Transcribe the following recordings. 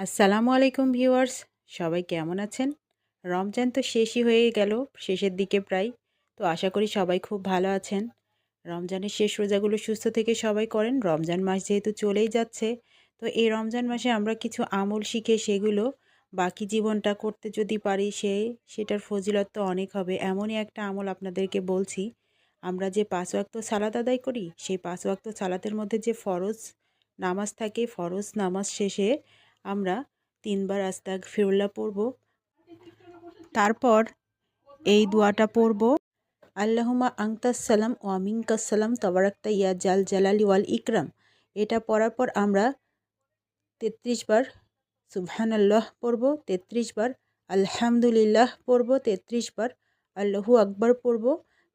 আসসালামু আলাইকুম ভিউয়ার্স, সবাই কেমন আছেন? রমজান তো শেষই হয়ে গেল, শেষের দিকে প্রায়। তো আশা করি সবাই খুব ভালো আছেন। রমজানের শেষ রোজাগুলো সুস্থ থেকে সবাই করেন। রমজান মাস যেহেতু চলেই যাচ্ছে, তো এই রমজান মাসে আমরা কিছু আমল শিখে সেগুলো বাকি জীবনটা করতে যদি পারি সেটার ফজিলত তো অনেক হবে। এমনই একটা আমল আপনাদেরকে বলছি। আমরা যে ৫ ওয়াক্ত সালাত আদায় করি, সেই ৫ ওয়াক্ত সালাতের মধ্যে যে ফরজ নামাজ থাকে, ফরজ নামাজ শেষে আমরা ৩ বার আস্তাগফিরুল্লাহ পড়ব। তারপর এই দোয়াটা পড়ব, আল্লাহুম্মা আনতাস সালাম ওয়া মিনকাস সালাম তাবারাকতা ইয়া জাল জালালি ওয়াল ইকরাম। এটা পড়ার পর আমরা ৩৩ বার সুবহানাল্লাহ পড়ব, ৩৩ বার আলহামদুলিল্লাহ পড়ব, ৩৩ বার আল্লাহু আকবার পড়ব।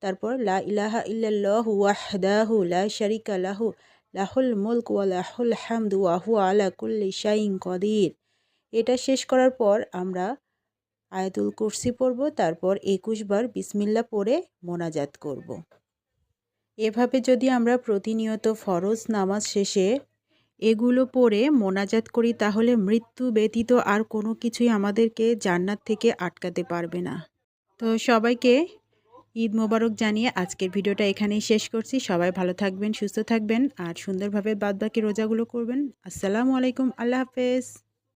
তারপর লা ইলাহা ইল্লাল্লাহু ওয়াহদাহু লা শারিকা লাহু লাহুল মুলক ওয়া লাহুল হামদু ওয়া হুয়া আলা কুল্লি শাইইন কদির। এটা শেষ করার পর আমরা আয়াতুল কুরসি পড়ব, তারপর ২১ বার বিসমিল্লাহ পড়ে মোনাজাত করব। এভাবে যদি আমরা প্রতিনিয়ত ফরজ নামাজ শেষে এগুলো পড়ে মোনাজাত করি, তাহলে মৃত্যু ব্যতীত আর কোনো কিছুই আমাদেরকে জান্নাত থেকে আটকাতে পারবে না। তো সবাইকে ঈদ মোবারক জানিয়ে আজকের ভিডিওটা এখানেই শেষ করছি। সবাই ভালো থাকবেন, সুস্থ থাকবেন আর সুন্দরভাবে বাদবাকি রোজাগুলো করবেন। আসসালামু আলাইকুম, আল্লাহ হাফেজ।